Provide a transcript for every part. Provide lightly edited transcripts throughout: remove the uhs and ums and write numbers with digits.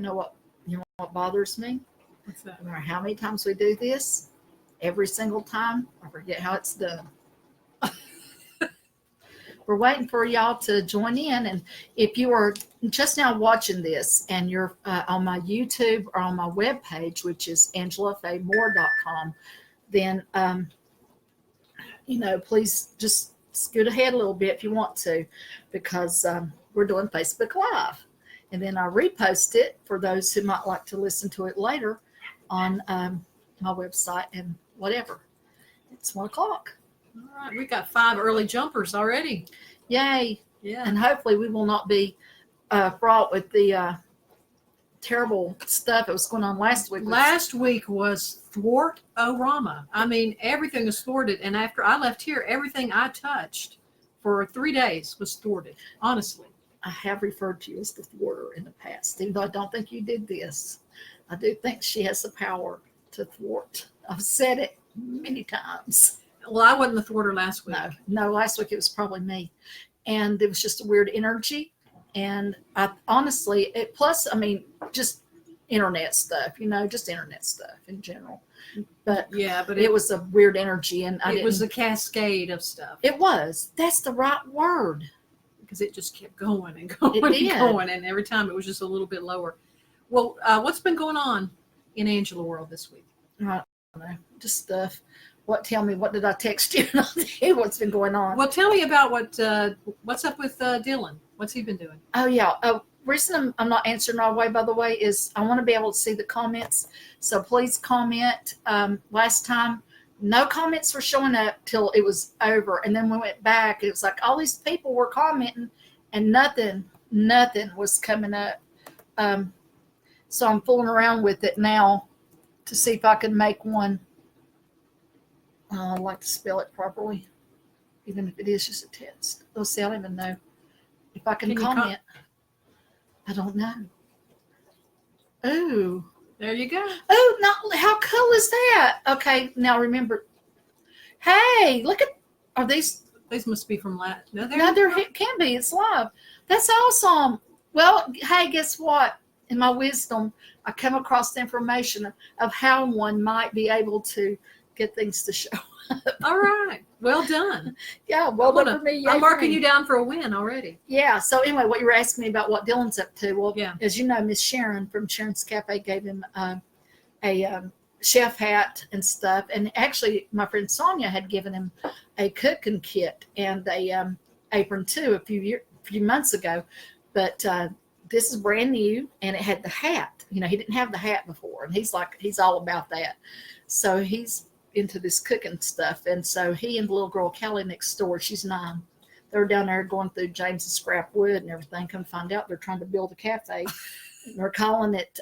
what bothers me? What's that? No matter how many times we do this, every single time, I forget how it's done. We're waiting for y'all to join in. And if you are just now watching this and you're on my YouTube or on my webpage, which is angelafayemore.com, then, please just scoot ahead a little bit if you want to, because we're doing Facebook Live. And then I repost it for those who might like to listen to it later on my website and whatever. It's 1:00. All right, we got 5 early jumpers already. Yay. Yeah. And hopefully we will not be fraught with the terrible stuff that was going on last week. Last week was thwart-o-rama. I mean, everything was thwarted. And after I left here, everything I touched for 3 days was thwarted, honestly. I have referred to you as the thwarter in the past, even though I don't think you did this. I do think she has the power to thwart. I've said it many times. Well, I wasn't the thwarter last week. No, last week it was probably me. And it was just a weird energy. And I honestly, just internet stuff, just internet stuff in general. But yeah, but it was a weird energy. And it was a cascade of stuff. It was. That's the right word. Because it just kept going and going and going. And every time it was just a little bit lower. Well, what's been going on in Angela World this week? I don't know. Just stuff. Tell me, what did I text you? And I'll tell you what's been going on. Well, tell me about what's up with Dylan. What's he been doing? Oh, yeah. Reason I'm not answering right away, by the way, is I want to be able to see the comments. So please comment. Last time, no comments were showing up till it was over. And then we went back. It was like all these people were commenting and nothing was coming up. So I'm fooling around with it now to see if I can make one. I'd like to spell it properly, even if it is just a text. Let's see, I don't even know if I can comment. I don't know. Ooh. There you go. Oh, no, how cool is that? Okay, now remember. Hey, look at, are these? These must be from last. No, it can be. It's live. That's awesome. Well, hey, guess what? In my wisdom, I come across the information of how one might be able to get things to show up. All right. Well done. Yeah, well done for me. I'm marking you down for a win already. Yeah. So anyway, what you were asking me about what Dylan's up to. Well, yeah. As you know, Miss Sharon from Sharon's Cafe gave him a chef hat and stuff. And actually, my friend Sonia had given him a cooking kit and a apron too a few months ago. But this is brand new, and it had the hat. He didn't have the hat before, and he's all about that. So he's into this cooking stuff. And so he and the little girl, Callie, next door, she's 9. They're down there going through James's scrap wood and everything. Come find out they're trying to build a cafe. They're calling it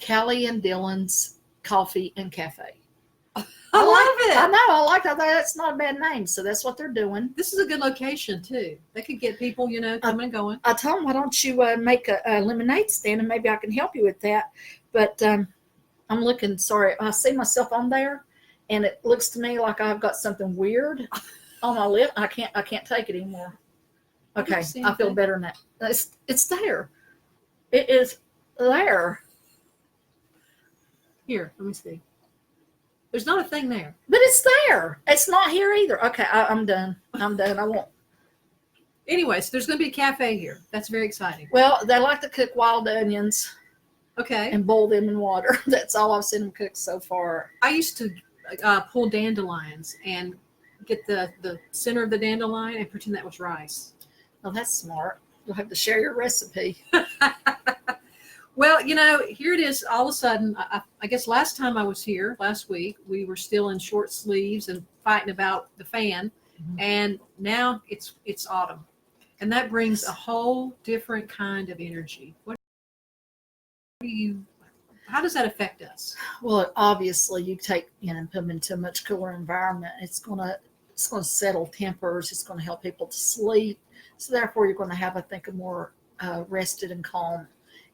Callie and Dylan's Coffee and Cafe. I love it. I know. I like that. That's not a bad name. So that's what they're doing. This is a good location too. They could get people, coming and going. I told them, why don't you make a lemonade stand, and maybe I can help you with that. But I'm looking. Sorry, I see myself on there, and it looks to me like I've got something weird on my lip. I can't take it anymore. Okay, I feel better than that. It's there. It is there. Here, let me see. There's not a thing there. But it's there. It's not here either. Okay, I'm done. I won't. Anyways, there's going to be a cafe here. That's very exciting. Well, they like to cook wild onions. Okay. And boil them in water. That's all I've seen them cook so far. I used to pull dandelions and get the center of the dandelion and pretend that was rice. Oh, that's smart. You'll have to share your recipe. Well, here it is. All of a sudden, I guess last time I was here, last week, we were still in short sleeves and fighting about the fan. Mm-hmm. And now it's autumn. And that brings a whole different kind of energy. How does that affect us? Well, obviously, you take and put them into a much cooler environment. It's going to settle tempers. It's going to help people to sleep. So therefore, you're going to have, I think, a more rested and calm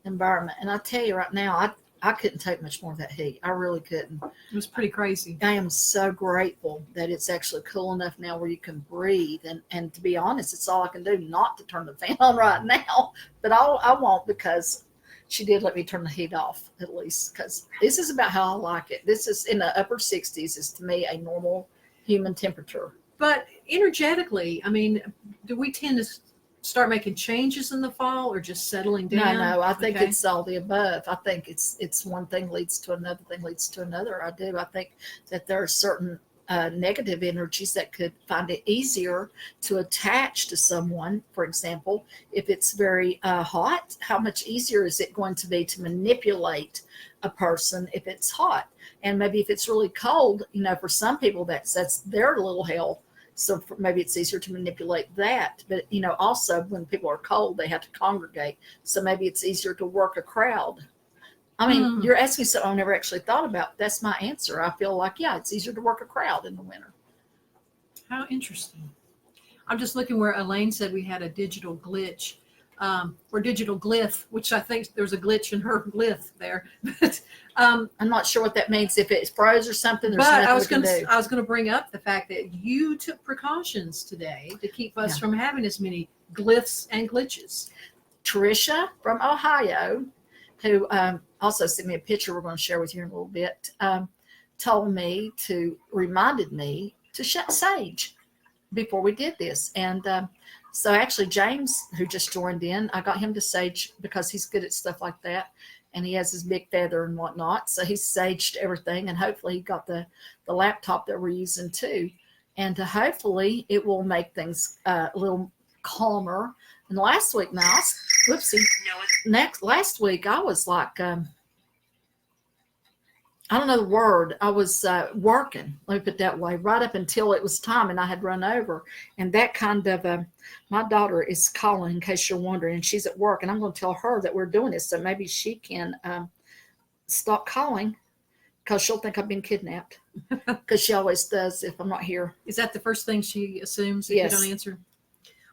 environment. And I tell you right now, I couldn't take much more of that heat. I really couldn't. It was pretty crazy. I am so grateful that it's actually cool enough now where you can breathe. And to be honest, it's all I can do not to turn the fan on right now. But I won't, because she did let me turn the heat off at least, because this is about how I like it. This is in the upper 60s is to me a normal human temperature. But energetically, I mean, do we tend to start making changes in the fall or just settling down? No, I think Okay. it's all the above. I think it's one thing leads to another thing leads to another. I do. I think that there are certain negative energies that could find it easier to attach to someone. For example, if it's very hot, how much easier is it going to be to manipulate a person if it's hot? And maybe if it's really cold, for some people that's their little hell. So maybe it's easier to manipulate that. But, also when people are cold, they have to congregate. So maybe it's easier to work a crowd. I mean, you're asking something I never actually thought about. That's my answer. I feel like, yeah, it's easier to work a crowd in the winter. How interesting. I'm just looking where Elaine said we had a digital glitch or digital glyph, which I think there's a glitch in her glyph there. But I'm not sure what that means. If it's froze or something, there's but nothing I was we can going do. I was going to bring up the fact that you took precautions today to keep us from having as many glyphs and glitches. Tricia from Ohio, who also sent me a picture we're going to share with you in a little bit, reminded me to shut sage before we did this. And so actually James, who just joined in, I got him to sage because he's good at stuff like that. And he has his big feather and whatnot. So he saged everything, and hopefully he got the laptop that we're using too. And hopefully it will make things a little calmer. And last week, last week I was like, I don't know the word. I was working, let me put it that way, right up until it was time and I had run over. And that kind of, my daughter is calling in case you're wondering, and she's at work, and I'm going to tell her that we're doing this. So maybe she can stop calling because she'll think I've been kidnapped because she always does if I'm not here. Is that the first thing she assumes if Yes. you don't answer?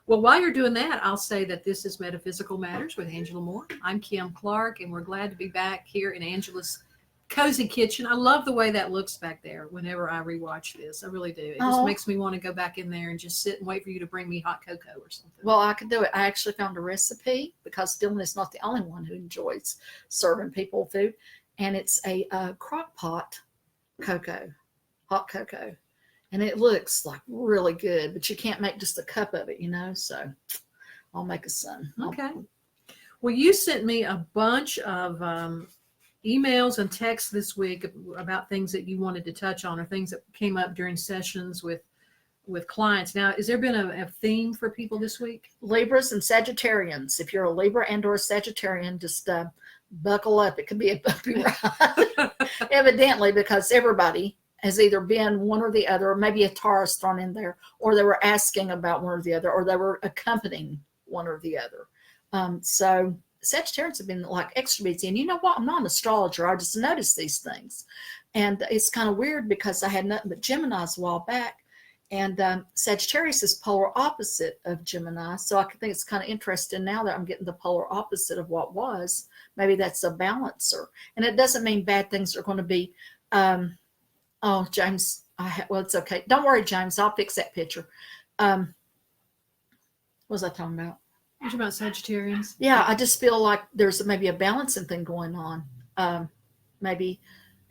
Well, while you're doing that, I'll say that this is Metaphysical Matters with Angela Moore. I'm Kim Clark, and we're glad to be back here in Angela's cozy kitchen. I love the way that looks back there whenever I rewatch this. I really do. It just makes me want to go back in there and just sit and wait for you to bring me hot cocoa or something. Well, I could do it. I actually found a recipe because Dylan is not the only one who enjoys serving people food. And it's a crock pot cocoa, hot cocoa. And it looks like really good, but you can't make just a cup of it, so I'll make a son. Okay. Well, you sent me a bunch of emails and texts this week about things that you wanted to touch on or things that came up during sessions with clients. Now, has there been a theme for people this week? Libras and Sagittarians. If you're a Libra and or a Sagittarian, just buckle up. It could be a bumpy ride. Evidently, because everybody has either been one or the other, or maybe a Taurus thrown in there, or they were asking about one or the other, or they were accompanying one or the other. So Sagittarians have been like extra busy. And you know what? I'm not an astrologer. I just noticed these things. And it's kind of weird because I had nothing but Geminis a while back. And Sagittarius is polar opposite of Gemini. So I think it's kind of interesting now that I'm getting the polar opposite of what was. Maybe that's a balancer. And it doesn't mean bad things are going to be, James, well, it's okay. Don't worry, James. I'll fix that picture. What was I talking about? What about Sagittarians? Yeah, I just feel like there's maybe a balancing thing going on. Maybe,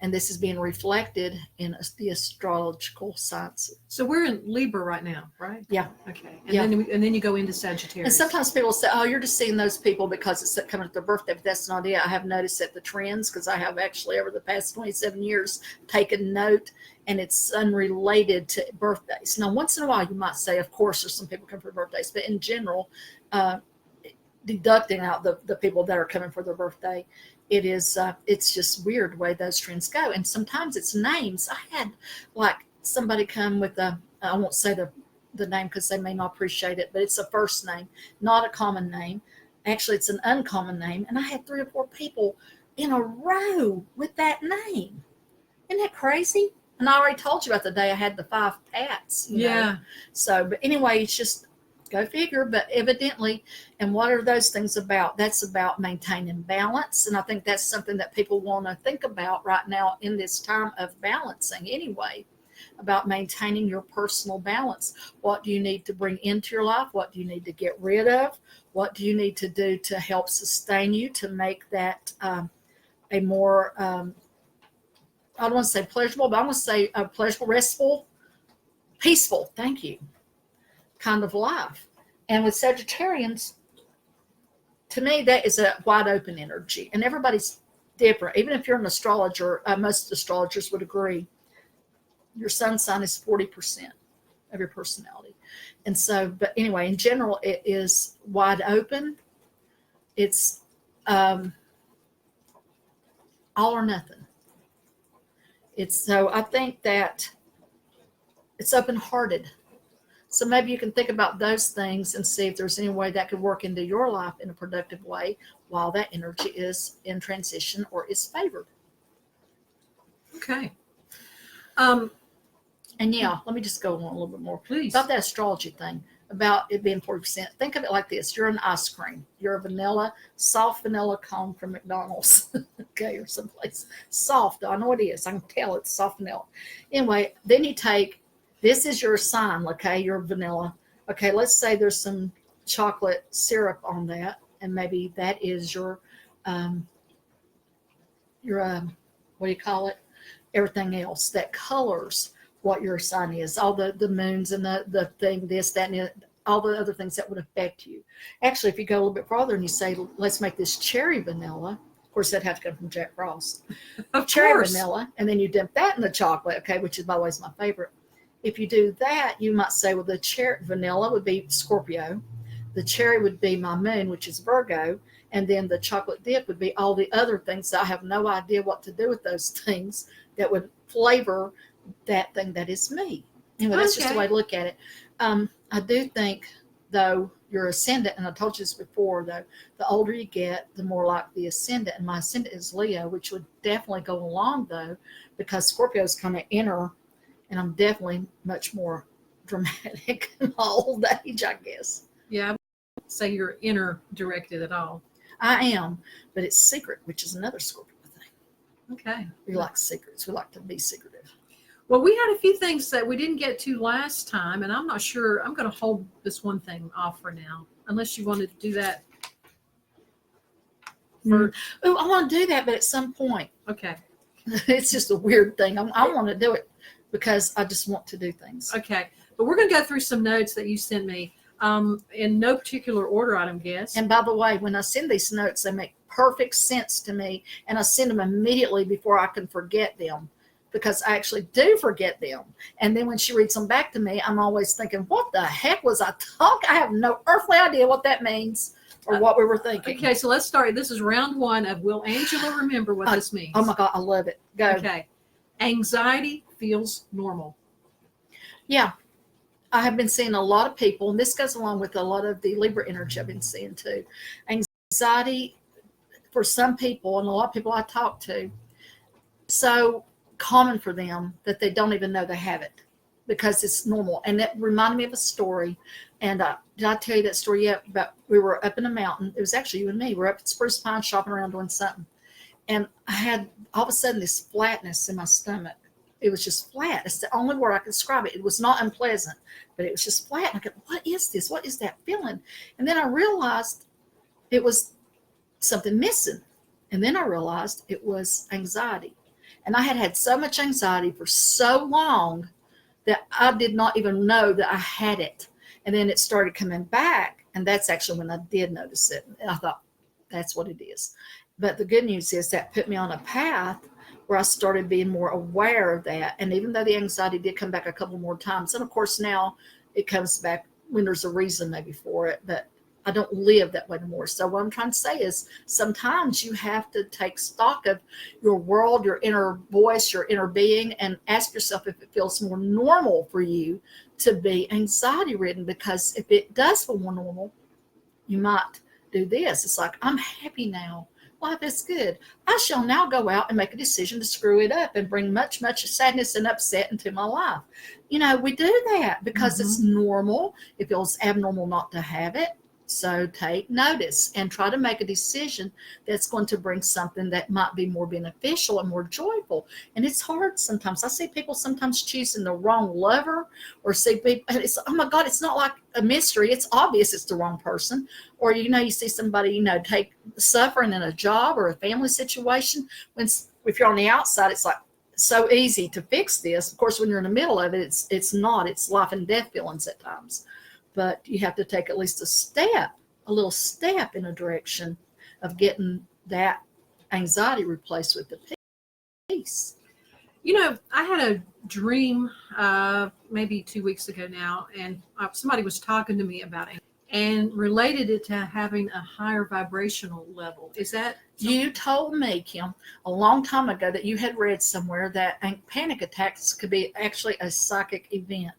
and this is being reflected in the astrological science. So we're in Libra right now, right? Yeah. Okay. And then you go into Sagittarius. And sometimes people say, oh, you're just seeing those people because it's coming at their birthday, but that's not it. I have noticed that the trends, because I have actually over the past 27 years taken note, and it's unrelated to birthdays. Now, once in a while, you might say, of course, there's some people come for birthdays, but in general, deducting out the people that are coming for their birthday, it's just weird the way those trends go. And sometimes it's names. I had like somebody come with I won't say the name because they may not appreciate it, but it's a first name, not a common name. Actually, it's an uncommon name. And I had 3 or 4 people in a row with that name. Isn't that crazy? And I already told you about the day I had the 5 Pats. Yeah. So, but anyway, it's just go figure. But evidently, and what are those things about? That's about maintaining balance. And I think that's something that people want to think about right now in this time of balancing anyway. about maintaining your personal balance. What do you need to bring into your life? What do you need to get rid of? What do you need to do to help sustain you, to make that a more, I don't want to say pleasurable, but I want to say a pleasurable, restful, peaceful, thank you, kind of life. And with Sagittarians, to me, that is a wide open energy. And everybody's different. Even if you're an astrologer, most astrologers would agree, your sun sign is 40% of your personality. And so, but anyway, in general, it is wide open. It's all or nothing. So I think that it's open-hearted. So maybe you can think about those things and see if there's any way that could work into your life in a productive way while that energy is in transition or is favored. Okay. And yeah, let me just go on a little bit more. Please. About that astrology thing, about it being 40%. Think of it like this. You're an ice cream. You're a soft vanilla cone from McDonald's, okay, or someplace. Soft. I know it is. I can tell it's soft vanilla. Anyway, then you take, this is your sign, okay, your vanilla. Okay, let's say there's some chocolate syrup on that, and maybe that is your what do you call it? Everything else that colors what your sign is, all the moons and the thing, this, that, and all the other things that would affect you. Actually, if you go a little bit farther and you say, let's make this cherry vanilla, of course, that'd have to come from Jack Frost. Of Cherry course. vanilla, and then you dip that in the chocolate, okay, which is, by the way, is my favorite. If you do that, you might say, well, the cherry vanilla would be Scorpio, the cherry would be my moon, which is Virgo, and then the chocolate dip would be all the other things. So I have no idea what to do with those things that would flavor that thing that is me. Anyway, that's just the way to look at it. I do think, though, your ascendant, and I told you this before, though, the older you get, the more like the ascendant. And my ascendant is Leo, which would definitely go along, though, because Scorpio is kind of inner, and I'm definitely much more dramatic in my old age, I guess. Yeah, I wouldn't say you're inner directed at all. I am, but it's secret, which is another Scorpio thing. Okay. We like secrets. We like to be secretive. Well, we had a few things that we didn't get to last time, and I'm not sure. I'm going to hold this one thing off for now, unless you wanted to do that. Oh, I want to do that, but at some point. Okay. It's just a weird thing. I want to do it because I just want to do things. Okay. But we're going to go through some notes that you sent me in no particular order, I don't guess. And by the way, when I send these notes, they make perfect sense to me, and I send them immediately before I can forget them, because I actually do forget them. And then when she reads them back to me, I'm always thinking, what the heck was I talking? I have no earthly idea what that means or what we were thinking. Okay, so let's start. This is round one of Will Angela remember what this means? Oh my God, I love it. Go. Okay. Anxiety feels normal. Yeah. I have been seeing a lot of people, and this goes along with a lot of the Libra energy I've been seeing too. Anxiety for some people, and a lot of people I talk to, so common for them that they don't even know they have it because it's normal. And that reminded me of a story. And did I tell you that story yet? About we were up in a mountain. It was actually you and me. We're up at Spruce Pine shopping around doing something. And I had all of a sudden this flatness in my stomach. It was just flat. It's the only word I could describe it. It was not unpleasant, but it was just flat. And I go, what is this? What is that feeling? And then I realized it was something missing. And then I realized it was anxiety. And I had had so much anxiety for so long that I did not even know that I had it. And then it started coming back. And that's actually when I did notice it. And I thought, that's what it is. But the good news is that put me on a path where I started being more aware of that. And even though the anxiety did come back a couple more times, and of course now it comes back when there's a reason maybe for it, but I don't live that way anymore. So what I'm trying to say is sometimes you have to take stock of your world, your inner voice, your inner being, and ask yourself if it feels more normal for you to be anxiety ridden. Because if it does feel more normal, you might do this. It's like, I'm happy now. Life is good. I shall now go out and make a decision to screw it up and bring much, much sadness and upset into my life. You know, we do that because it's normal. It feels abnormal not to have it. So take notice and try to make a decision that's going to bring something that might be more beneficial and more joyful. And it's hard sometimes. I see people sometimes choosing the wrong lover, or see people, and it's, oh my God, it's not like a mystery. It's obvious it's the wrong person. Or, you see somebody, take suffering in a job or a family situation. If you're on the outside, it's like so easy to fix this. Of course, when you're in the middle of it, it's not. It's life and death feelings at times. But you have to take at least a little step in a direction of getting that anxiety replaced with the peace. I had a dream maybe 2 weeks ago now, and somebody was talking to me about it and related it to having a higher vibrational level. Is that something? You told me, Kim, a long time ago that you had read somewhere that panic attacks could be actually a psychic event.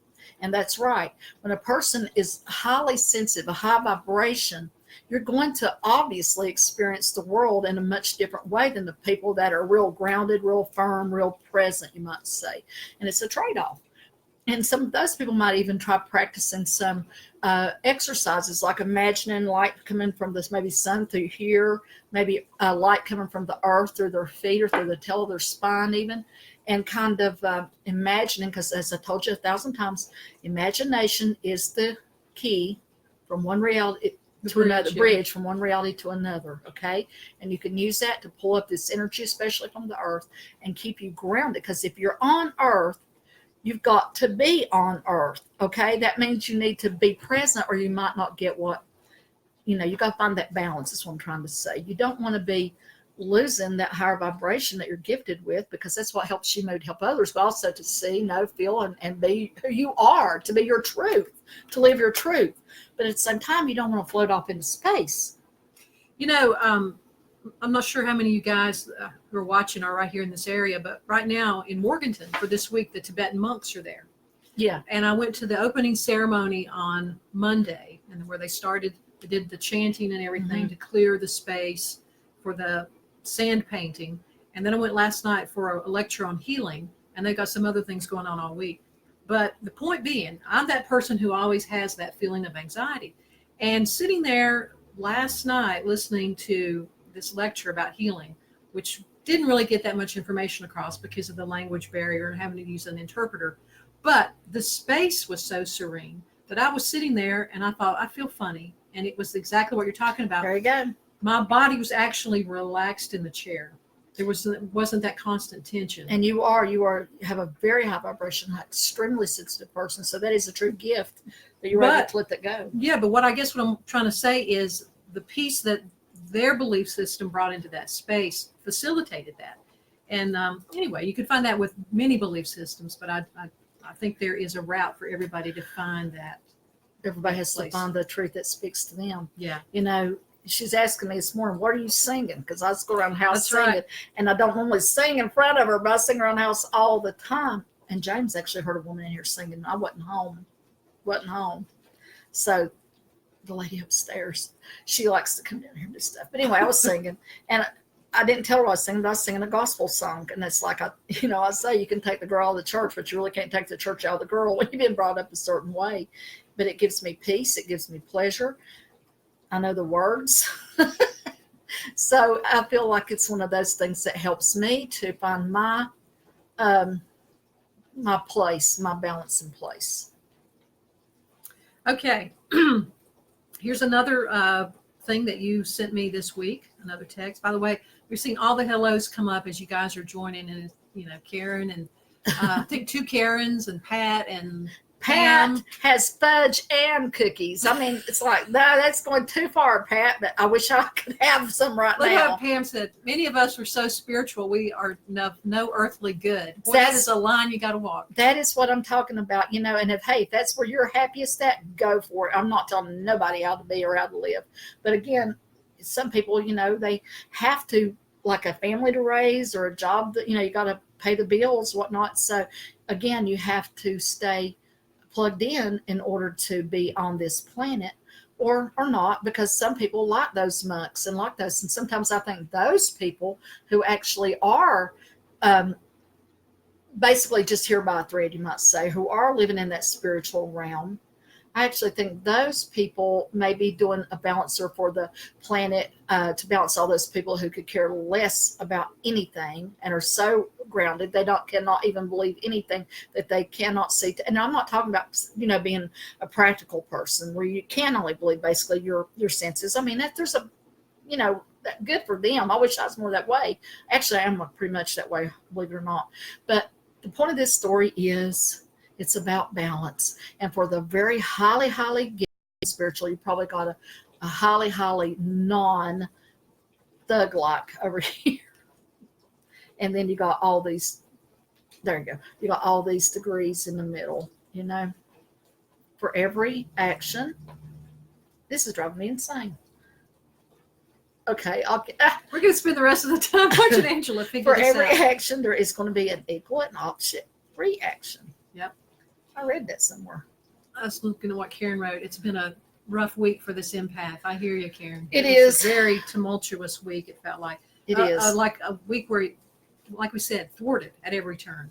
And that's right. When a person is highly sensitive, a high vibration, you're going to obviously experience the world in a much different way than the people that are real grounded, real firm, real present, you might say. And it's a trade-off. And some of those people might even try practicing some exercises, like imagining light coming from this maybe sun through here, maybe light coming from the earth through their feet or through the tail of their spine even, and kind of imagining, because as I told you 1,000 times, imagination is the key from one reality to another, bridge from one reality to another, okay? And you can use that to pull up this energy, especially from the earth, and keep you grounded. Because if you're on earth, you've got to be on earth, okay? That means you need to be present, or you might not get what, you got to find that balance is what I'm trying to say. You don't want to be losing that higher vibration that you're gifted with, because that's what helps you move to help others, but also to see, know, feel, and be who you are, to be your truth, to live your truth. But at the same time, you don't want to float off into space. I'm not sure how many of you guys who are watching are right here in this area, but right now in Morganton for this week, the Tibetan monks are there. Yeah. And I went to the opening ceremony on Monday, and where they did the chanting and everything to clear the space for the sand painting. And then I went last night for a lecture on healing, and they got some other things going on all week. But the point being, I'm that person who always has that feeling of anxiety. And sitting there last night listening to this lecture about healing, which didn't really get that much information across because of the language barrier and having to use an interpreter. But the space was so serene that I was sitting there and I thought, I feel funny. And it was exactly what you're talking about. There you go. My body was actually relaxed in the chair. There wasn't that constant tension. And you have a very high vibration, extremely sensitive person. So that is a true gift that you're able to let that go. Yeah, but what I'm trying to say is the piece that their belief system brought into that space facilitated that. And anyway, you can find that with many belief systems, but I think there is a route for everybody to find that. Everybody has to find the truth that speaks to them. Yeah. She's asking me this morning, what are you singing? Because I go around the house singing. Right. And I don't normally sing in front of her, but I sing around the house all the time. And James actually heard a woman in here singing. I wasn't home. So the lady upstairs, she likes to come down here and do stuff. But anyway, I was singing, and I didn't tell her I was singing, but I was singing a gospel song. And it's like, I say you can take the girl out of the church, but you really can't take the church out of the girl when you've been brought up a certain way. But it gives me peace. It gives me pleasure. I know the words. So I feel like it's one of those things that helps me to find my place, my balance in place. Okay. Here's another thing that you sent me this week, another text. By the way, we're seeing all the hellos come up as you guys are joining, and Karen and I think 2 Karens and Pat and Pat has fudge and cookies. I mean, it's like, no, that's going too far, Pat, but I wish I could have some right now. Look what Pam said. Many of us are so spiritual, we are no earthly good. Boy, that is a line you got to walk. That is what I'm talking about, and if that's where you're happiest at, go for it. I'm not telling nobody how to be or how to live. But again, some people, they have to, like a family to raise or a job that, you got to pay the bills, whatnot. So again, you have to stay plugged in order to be on this planet, or not, because some people like those monks and like those. And sometimes I think those people who actually are basically just here by a thread, you might say, who are living in that spiritual realm, I actually think those people may be doing a balancer for the planet to balance all those people who could care less about anything and are so grounded they cannot even believe anything that they cannot see. And I'm not talking about being a practical person where you can only believe basically your senses. I mean, that there's a good for them. I wish I was more that way. Actually, I am pretty much that way, believe it or not. But the point of this story is it's about balance. And for the very highly, highly gifted spiritual, you probably got a highly, highly non-thug-like over here. And then you got all these, there you go. You got all these degrees in the middle, for every action. This is driving me insane. Okay, we're going to spend the rest of the time watching Angela figure this out. For every action, there is going to be an equal and opposite reaction. Yep. I read that somewhere. I was looking at what Karen wrote. It's been a rough week for this empath. I hear you, Karen. It is a very tumultuous week. It felt like it is like a week where, like we said, thwarted at every turn.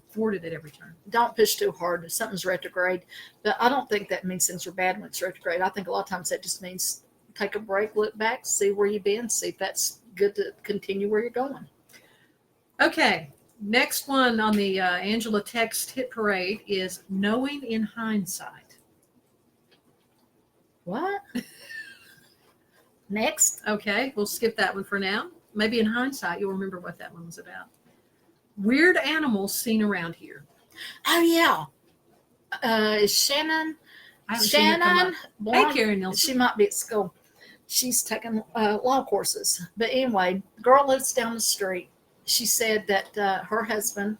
Don't push too hard. Something's retrograde, but I don't think that means things are bad when it's retrograde. I think a lot of times that just means take a break, look back, see where you've been, see if that's good to continue where you're going. Okay. Next one on the Angela text hit parade is knowing in hindsight. What? Next? Okay, we'll skip that one for now. Maybe in hindsight, you'll remember what that one was about. Weird animals seen around here. Oh, yeah. Shannon. Hey, Karen Nielsen. She might be at school. She's taking law courses. But anyway, the girl lives down the street. She said that her husband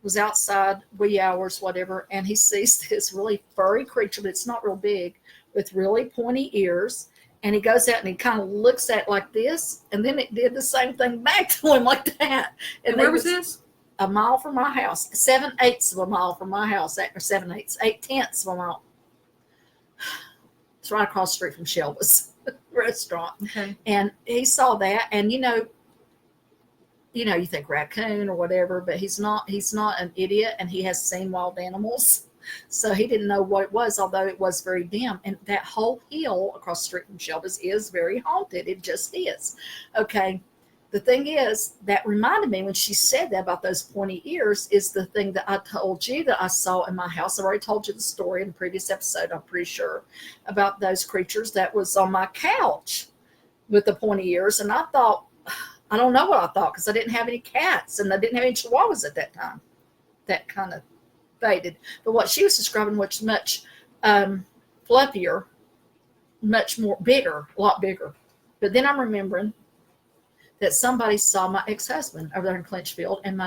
was outside wee hours, whatever, and he sees this really furry creature, but it's not real big, with really pointy ears. And he goes out and he kind of looks at it like this, and then it did the same thing back to him like that. And where was this? A mile from my house. 7/8 of a mile from my house. Or 7/8, 8/10 of a mile. It's right across the street from Shelby's restaurant. Okay. And he saw that, and you think raccoon or whatever, but he's not an idiot, and he has seen wild animals. So he didn't know what it was, although it was very dim. And that whole hill across the street from Shelby's is very haunted. It just is. Okay. The thing is, that reminded me when she said that about those pointy ears is the thing that I told you that I saw in my house. I've already told you the story in the previous episode, I'm pretty sure, about those creatures that was on my couch with the pointy ears. And I thought, I don't know what I thought because I didn't have any cats and I didn't have any chihuahuas at that time. That kind of faded. But what she was describing was much fluffier, much more bigger, a lot bigger. But then I'm remembering that somebody saw my ex-husband over there in Clinchfield, and my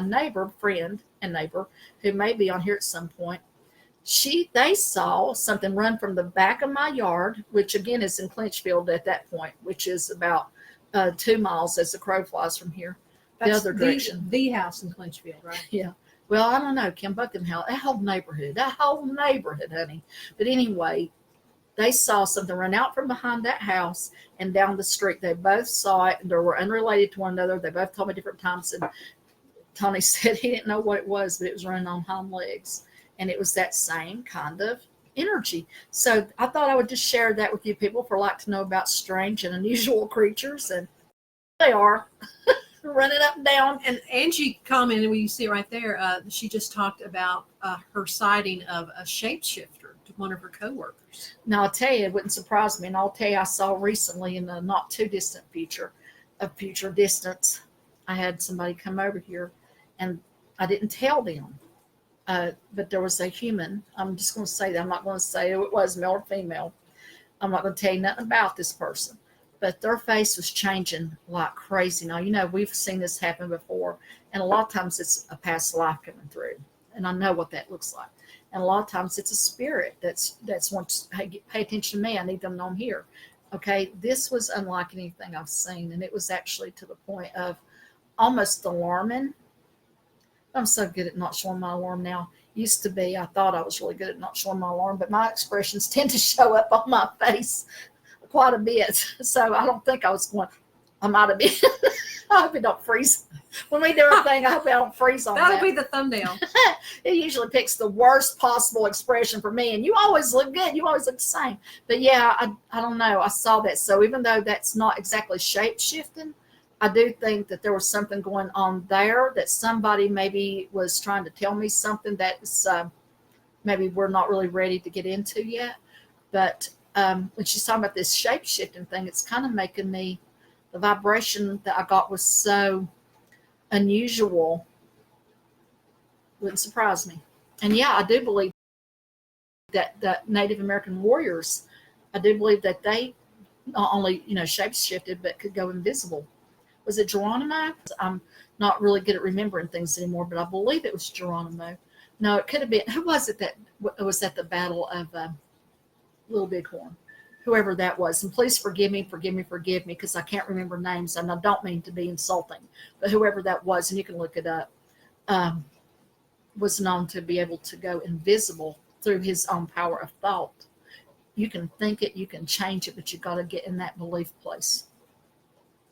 friend and neighbor, who may be on here at some point, they saw something run from the back of my yard, which again is in Clinchfield at that point, which is about 2 miles as the crow flies from here. That's the other direction. The house in Clinchfield, right? Yeah. Well, I don't know, Kim, both them house, that whole neighborhood, honey. But anyway, they saw something run out from behind that house and down the street. They both saw it, and they were unrelated to one another. They both told me different times, and Tony said he didn't know what it was, but it was running on hind legs, and it was that same kind of energy. So I thought I would just share that with you people for like to know about strange and unusual creatures, and they are running up and down. And Angie commented, when you see it right there, she just talked about her sighting of a shapeshifter to one of her coworkers. Now I'll tell you, it wouldn't surprise me, and I'll tell you, I saw recently in the not too distant future, distance, I had somebody come over here, and I didn't tell them, but there was a human. I'm just going to say that. I'm not going to say who it was, male or female. I'm not going to tell you nothing about this person, but their face was changing like crazy. Now, we've seen this happen before, and a lot of times it's a past life coming through, and I know what that looks like. And a lot of times it's a spirit that's wants, hey, pay attention to me. I need them to know I'm here. Okay, this was unlike anything I've seen, and it was actually to the point of almost alarming. I'm so good at not showing my alarm now. Used to be, I thought I was really good at not showing my alarm, but my expressions tend to show up on my face quite a bit. So I don't think I was going, I might have been. I hope it don't freeze. When we do our thing, I hope I don't freeze on That'll that. be the thumbnail. It usually picks the worst possible expression for me, and you always look good. You always look the same. But yeah, I don't know. I saw that. So even though that's not exactly shape shifting, I do think that there was something going on there, that somebody maybe was trying to tell me something that's maybe we're not really ready to get into yet. But when she's talking about this shape shifting thing, it's kind of making me, the vibration that I got was so unusual. Wouldn't surprise me. And yeah, I do believe that the Native American warriors, I do believe that they not only, shape shifted, but could go invisible. Was it Geronimo? I'm not really good at remembering things anymore, but I believe it was Geronimo. No, it could have been, who was it that was at the Battle of Little Bighorn? Whoever that was. And please forgive me, because I can't remember names, and I don't mean to be insulting, but whoever that was, and you can look it up, was known to be able to go invisible through his own power of thought. You can think it, you can change it, but you got to get in that belief place.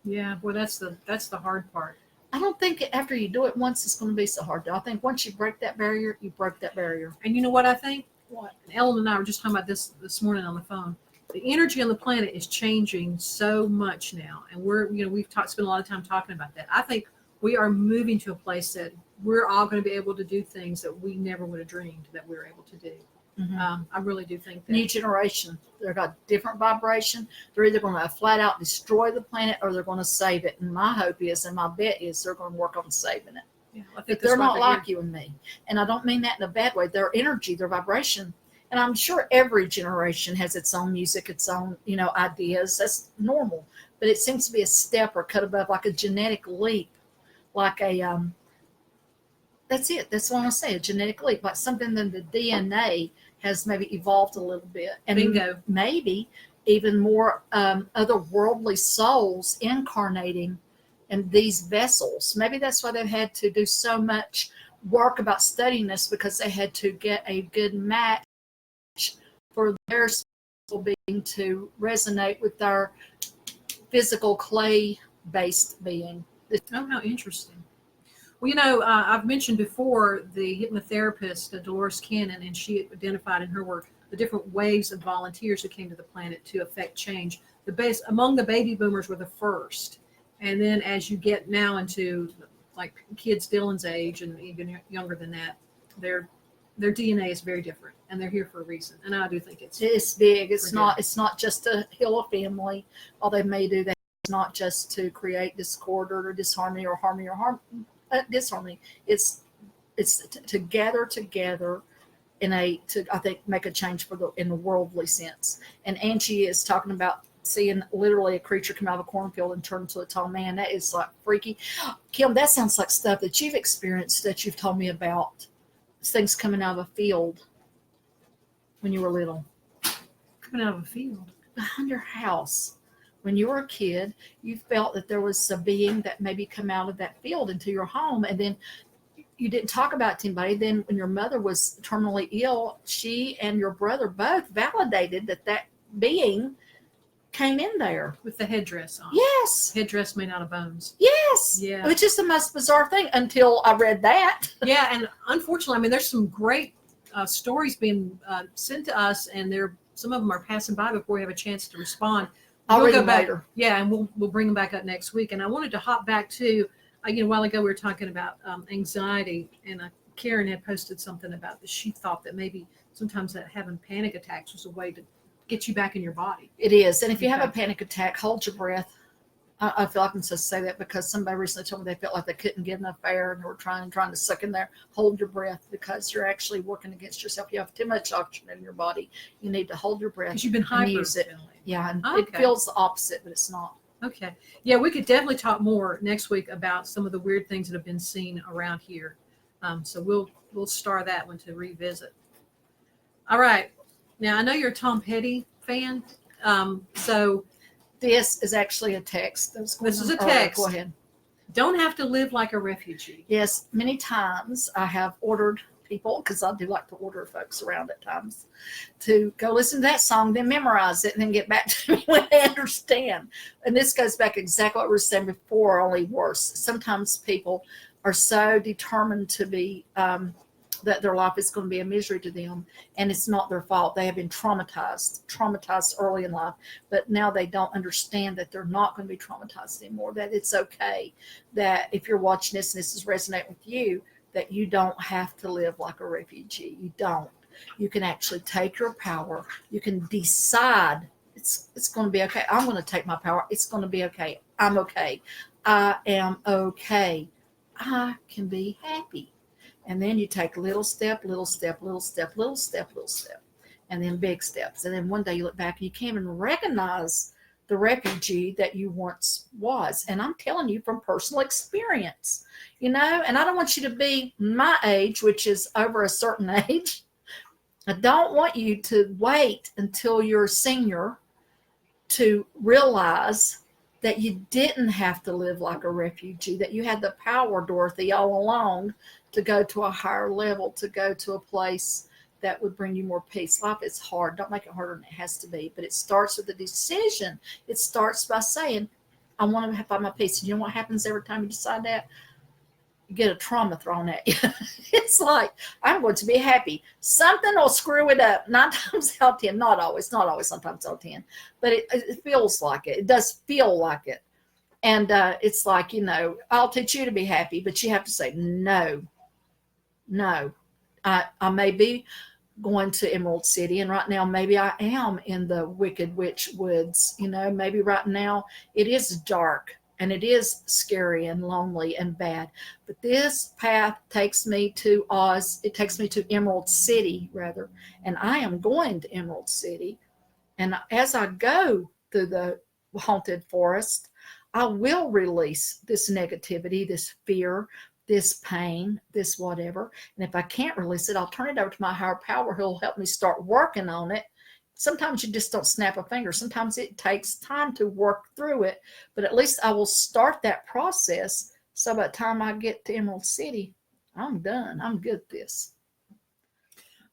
Yeah, well, that's the hard part. I don't think after you do it once, it's going to be so hard. I think once you break that barrier, you break that barrier. And you know what I think? What? Ellen and I were just talking about this morning on the phone. The energy on the planet is changing so much now, and we've spent a lot of time talking about that. I think we are moving to a place that we're all going to be able to do things that we never would have dreamed that we were able to do. Mm-hmm. I really do think that. New generation, they've got different vibration. They're either going to flat out destroy the planet, or they're going to save it. And my hope is, and my bet is, they're going to work on saving it. Yeah, I think But they're not like you and me. And I don't mean that in a bad way. Their energy, their vibration. And I'm sure every generation has its own music, its own, ideas. That's normal. But it seems to be a step or cut above, like a genetic leap, like a, that's it. That's what I want to say, a genetic leap, like something that the DNA has maybe evolved a little bit. And Bingo. Maybe even more otherworldly souls incarnating in these vessels. Maybe that's why they've had to do so much work about studying this, because they had to get a good match for their spiritual being to resonate with our physical clay-based being. Oh, how interesting. Well, I've mentioned before the hypnotherapist, Dolores Cannon, and she identified in her work the different waves of volunteers who came to the planet to affect change. Among the baby boomers were the first. And then as you get now into like kids Dylan's age and even younger than that, their DNA is very different, and they're here for a reason. And I do think it's big. It's not just to heal a family, although they may do that. It's not just to create discord or disharmony or harmony or disharmony. It's to gather together to I think make a change in the worldly sense. And Angie is talking about seeing literally a creature come out of a cornfield and turn into a tall man. That is like freaky. Kim, that sounds like stuff that you've experienced, that you've told me about. Things coming out of a field when you were little. Coming out of a field? Behind your house. When you were a kid, you felt that there was a being that maybe come out of that field into your home, and then you didn't talk about it to anybody. Then when your mother was terminally ill, she and your brother both validated that being came in there. With the headdress on. Yes. Headdress made out of bones. Yes. Yeah. It was just the most bizarre thing until I read that. Yeah, and unfortunately, there's some great stories being sent to us, and some of them are passing by before we have a chance to respond. I'll read go them back later. Yeah, and we'll bring them back up next week. And I wanted to hop back to, a while ago we were talking about anxiety, and Karen had posted something about that. She thought that maybe sometimes that having panic attacks was a way to get you back in your body. It is. And if you have a panic attack, hold your breath. I feel like I'm supposed to say that because somebody recently told me they felt like they couldn't get enough air and they were trying to suck in there. Hold your breath, because you're actually working against yourself. You have too much oxygen in your body. You need to hold your breath. Because you've been hyperventilating. Yeah, and it feels the opposite, but it's not. Okay. Yeah, we could definitely talk more next week about some of the weird things that have been seen around here. So we'll star that one to revisit. All right. Now, I know you're a Tom Petty fan. So this is actually a text. This is a text. Go ahead. Don't have to live like a refugee. Yes, many times I have ordered people, because I do like to order folks around at times, to go listen to that song, then memorize it, and then get back to me when they understand. And this goes back exactly what we were saying before, only worse. Sometimes people are so determined to be that their life is going to be a misery to them, and it's not their fault. They have been traumatized early in life, but now they don't understand that they're not going to be traumatized anymore, that it's okay, that if you're watching this and this is resonating with you, that you don't have to live like a refugee. You don't. You can actually take your power. You can decide it's going to be okay. I'm going to take my power. It's going to be okay. I'm okay. I am okay. I can be happy. And then you take little step, little step, little step, little step, little step, and then big steps. And then one day you look back and you can't even recognize the refugee that you once was. And I'm telling you from personal experience, and I don't want you to be my age, which is over a certain age. I don't want you to wait until you're a senior to realize that you didn't have to live like a refugee, that you had the power, Dorothy, all along to go to a higher level, to go to a place that would bring you more peace. Life is hard. Don't make it harder than it has to be. But it starts with a decision. It starts by saying, I want to find my peace. And you know what happens every time you decide that? You get a trauma thrown at you. It's like, I'm going to be happy. Something will screw it up. 9 times out of 10, not always, sometimes out of 10. But it feels like it. It does feel like it. And it's like, I'll teach you to be happy, but you have to say, no. I may be going to Emerald City, and right now maybe I am in the Wicked Witch Woods. Maybe right now it is dark and it is scary and lonely and bad, but this path takes me to Oz. It takes me to Emerald City, rather, and I am going to Emerald City. And as I go through the haunted forest, I will release this negativity, this fear, this pain, this whatever. And if I can't release it, I'll turn it over to my higher power who'll help me start working on it. Sometimes you just don't snap a finger. Sometimes it takes time to work through it, but at least I will start that process. So by the time I get to Emerald City, I'm done. I'm good at this.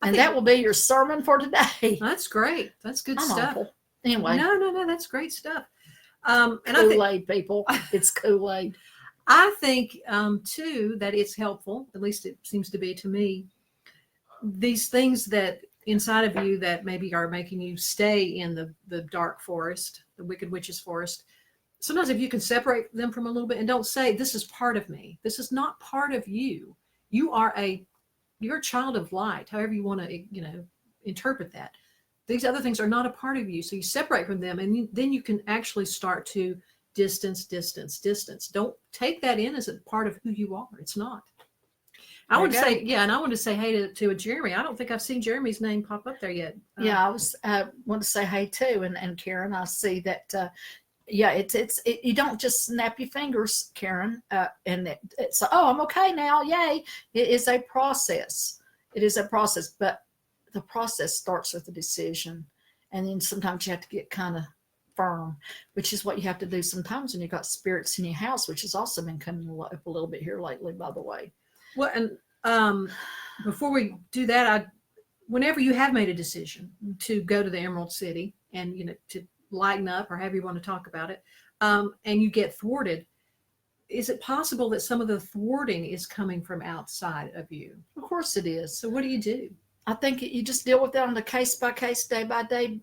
And that will be your sermon for today. That's great. That's good stuff. Awful. Anyway. No, that's great stuff. And Kool-Aid, people. It's Kool-Aid. I think, too, that it's helpful, at least it seems to be to me, these things that inside of you that maybe are making you stay in the dark forest, the Wicked Witch's forest. Sometimes if you can separate them from a little bit and don't say, this is part of me. This is not part of you. You're a child of light, however you want to, interpret that. These other things are not a part of you. So you separate from them, and then you can actually start to distance. Don't take that in as a part of who you are. It's not. I want to say, and I want to say hey to a Jeremy. I don't think I've seen Jeremy's name pop up there yet. I want to say hey too, and Karen, I see that. It's you don't just snap your fingers, Karen, and it's I'm okay now, yay! It is a process. It is a process, but the process starts with a decision, and then sometimes you have to get kind of firm, which is what you have to do sometimes when you've got spirits in your house, which has also been coming up a little bit here lately, by the way. Well, and before we do that, whenever you have made a decision to go to the Emerald City and to lighten up or however you want to talk about it, and you get thwarted, is it possible that some of the thwarting is coming from outside of you? Of course it is. So what do you do? I think you just deal with that on a case-by-case, day-by-day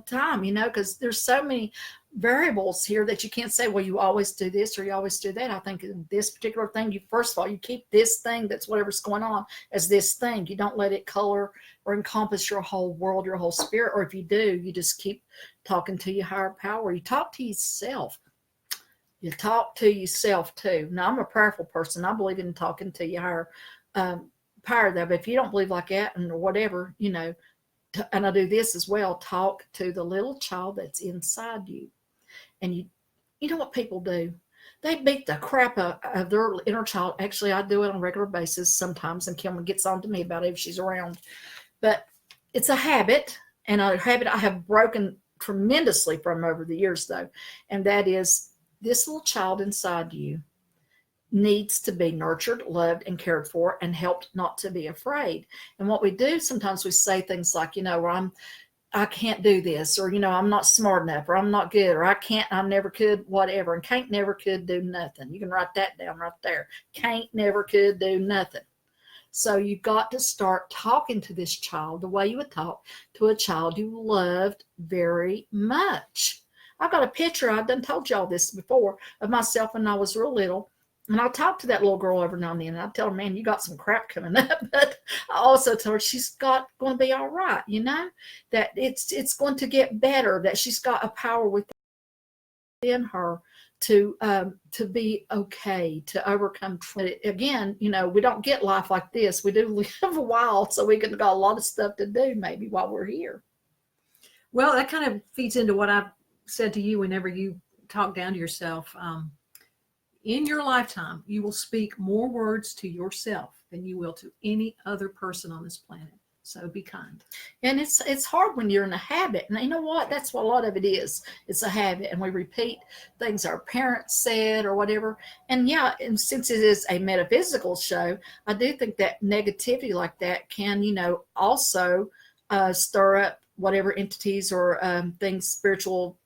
time, because there's so many variables here that you can't say, well, you always do this or you always do that. I think in this particular thing, first of all, you keep this thing that's whatever's going on as this thing. You don't let it color or encompass your whole world, your whole spirit. Or if you do, you just keep talking to your higher power. You talk to yourself. You talk to yourself, too. Now, I'm a prayerful person. I believe in talking to your higher power there, but if you don't believe like that and whatever, and I do this as well, talk to the little child that's inside you. And you know what people do? They beat the crap out of their inner child. Actually, I do it on a regular basis sometimes, and Kim gets on to me about it if she's around. But it's a habit, and a habit I have broken tremendously from over the years, though, and that is this little child inside you needs to be nurtured, loved, and cared for, and helped not to be afraid. And what we do sometimes, we say things like, I can't do this, or I'm not smart enough, or I'm not good, or I never could, whatever. And can't never could do nothing. You can write that down right there. Can't never could do nothing. So you got to start talking to this child the way you would talk to a child you loved very much. I've got a picture, I've done told y'all this before, of myself when I was real little. And I'll talk to that little girl every now and then, and I'll tell her, man, you got some crap coming up. But I also tell her she's going to be all right, that it's going to get better, that she's got a power within her to be okay, to overcome. Again, we don't get life like this. We do live a while, so we got a lot of stuff to do maybe while we're here. Well, that kind of feeds into what I've said to you whenever you talk down to yourself. In your lifetime, you will speak more words to yourself than you will to any other person on this planet. So be kind. And it's hard when you're in a habit. And you know what? That's what a lot of it is. It's a habit. And we repeat things our parents said or whatever. And yeah, and since it is a metaphysical show, I do think that negativity like that can, also stir up whatever entities or things, spiritual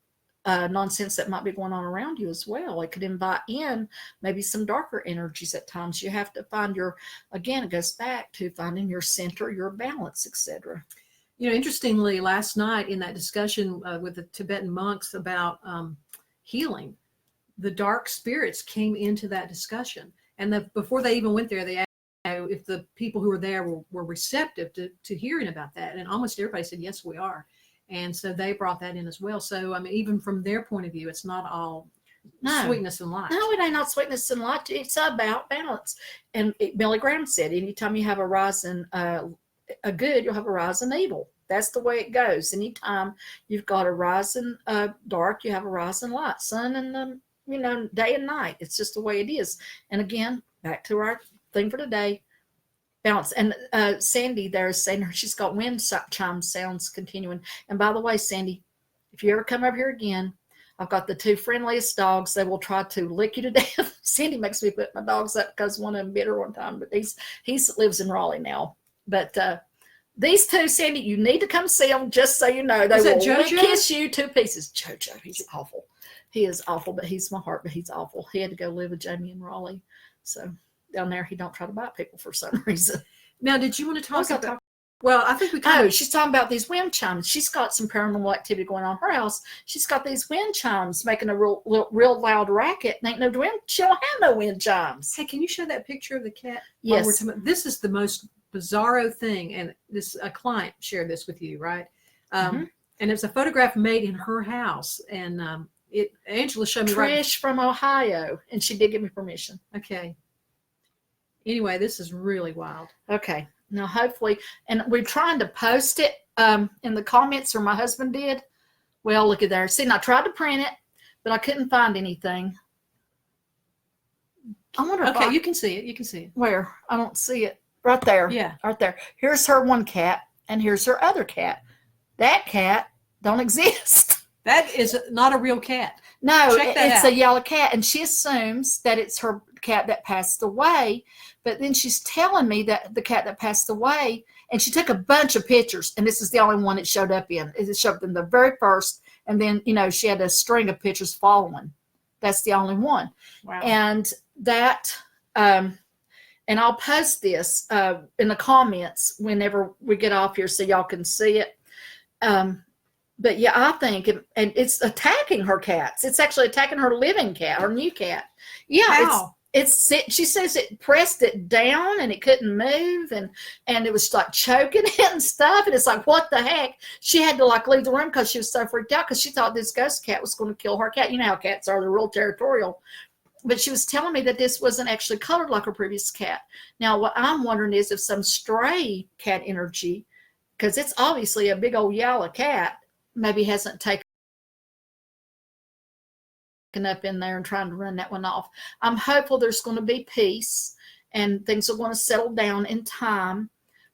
nonsense that might be going on around you as well. It could invite in maybe some darker energies at times. You have to find again, it goes back to finding your center, your balance, etc. Interestingly, last night in that discussion with the Tibetan monks about healing, the dark spirits came into that discussion. And before they even went there, they asked if the people who were there were receptive to hearing about that. And almost everybody said, yes, we are. And so they brought that in as well. So, I mean, even from their point of view, it's not all sweetness and light. No, it ain't not sweetness and light. It's about balance. And Billy Graham said, anytime you have a rise in a good, you'll have a rise in evil. That's the way it goes. Anytime you've got a rise in dark, you have a rise in light. Sun and day and night. It's just the way it is. And again, back to our thing for today. Balance. And Sandy there is saying she's got wind chime sounds continuing. And by the way, Sandy, if you ever come over here again, I've got the two friendliest dogs. They will try to lick you to death. Sandy makes me put my dogs up because one of them bit her one time, but he lives in Raleigh now. But these two, Sandy, you need to come see them just so you know. They will kiss you to pieces. Jojo, he's awful. He is awful, but he's my heart, but he's awful. He had to go live with Jamie in Raleigh. So down there, he don't try to bite people for some reason. Now, did you want to talk about? Well, I think we. She's talking about these wind chimes. She's got some paranormal activity going on in her house. She's got these wind chimes making a real loud racket. And ain't no wind. She don't have no wind chimes. Hey, can you show that picture of the cat? Yes. This is the most bizarro thing, and a client shared this with you, right? And it's a photograph made in her house, and Angela showed me. Trish from Ohio, and she did give me permission. Okay. Anyway, this is really wild. Okay. Now, hopefully, and we're trying to post it in the comments, or my husband did. Well, look at there. See, and I tried to print it, but I couldn't find anything. I wonder if you can see it. You can see it. Where? I don't see it. Right there. Yeah. Right there. Here's her one cat, and here's her other cat. That cat don't exist. That is not a real cat. No, it's a yellow cat, and she assumes that it's her cat that passed away. But then she's telling me that the cat that passed away, and she took a bunch of pictures, and this is the only one it showed up in. It showed up in the very first, and then she had a string of pictures following. That's the only one. Wow. And that, and I'll post this in the comments whenever we get off here, so y'all can see it. But yeah, I think, and it's attacking her cats. It's actually attacking her living cat, her new cat. Yeah. How? She says it pressed it down and it couldn't move, and it was like choking it and stuff. And it's like, what the heck? She had to leave the room because she was so freaked out because she thought this ghost cat was going to kill her cat. You know how cats are, they're real territorial. But she was telling me that this wasn't actually colored like her previous cat. Now, what I'm wondering is if some stray cat energy, because it's obviously a big old yellow cat, maybe hasn't taken up in there and trying to run that one off. I'm hopeful there's going to be peace and things are going to settle down in time.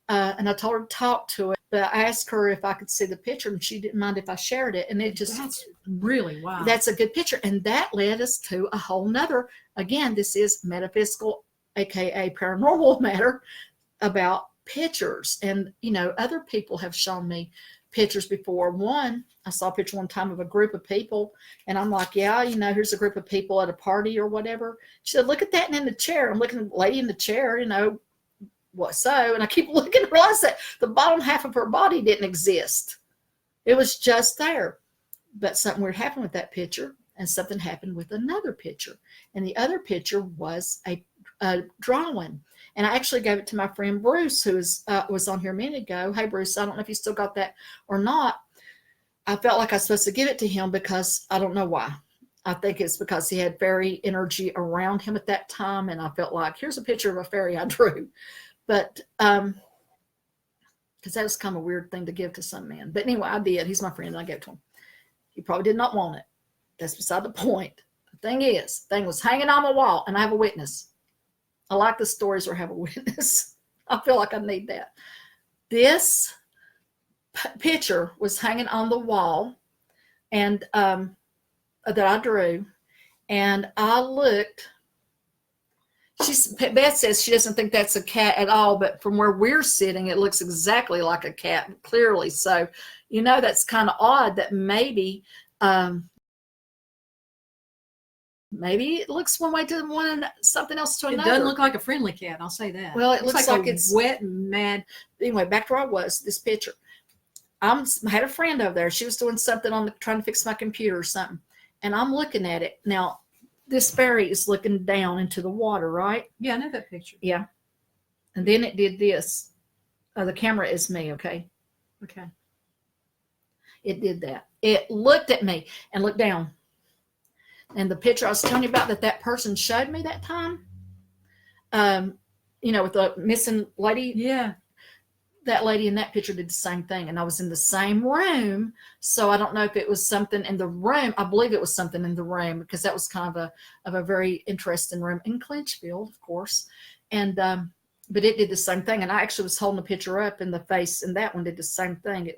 And I told her to talk to it, but I asked her if I could see the picture, and she didn't mind if I shared it. And that's really wow. That's a good picture. And that led us to a whole nother again, this is metaphysical, aka paranormal matter, about pictures. And other people have shown me pictures before. I saw a picture one time of a group of people, and I'm like, yeah, here's a group of people at a party or whatever. She said, look at that, and in the chair. I'm looking at the lady in the chair, what so? And I keep looking and realize that the bottom half of her body didn't exist. It was just there. But something weird happened with that picture, and something happened with another picture. And the other picture was a drawing. And I actually gave it to my friend Bruce, who was on here a minute ago. Hey, Bruce, I don't know if you still got that or not. I felt like I was supposed to give it to him because I don't know why. I think it's because he had fairy energy around him at that time. And I felt like, here's a picture of a fairy I drew. But because that was kind of a weird thing to give to some man. But anyway, I did. He's my friend, and I gave it to him. He probably did not want it. That's beside the point. The thing was hanging on the wall, and I have a witness. I like the stories where I have a witness. I feel like I need that. This picture was hanging on the wall, and that I drew, and I looked. Beth says she doesn't think that's a cat at all, but from where we're sitting, it looks exactly like a cat, clearly. So, that's kind of odd that maybe it looks one way to one, something else to another. It doesn't look like a friendly cat, I'll say that. Well, it looks like it's wet and mad. Anyway, back to where I was, this picture. I had a friend over there. She was doing something trying to fix my computer or something. And I'm looking at it. Now, this fairy is looking down into the water, right? Yeah, I know that picture. Yeah. And then it did this. The camera is me, okay? Okay. It did that. It looked at me and looked down. And the picture I was telling you about that person showed me that time, with the missing lady. Yeah. That lady in that picture did the same thing. And I was in the same room. So I don't know if it was something in the room. I believe it was something in the room, because that was kind of a very interesting room in Clinchfield, of course. And, but it did the same thing. And I actually was holding the picture up, and the face and that one did the same thing. It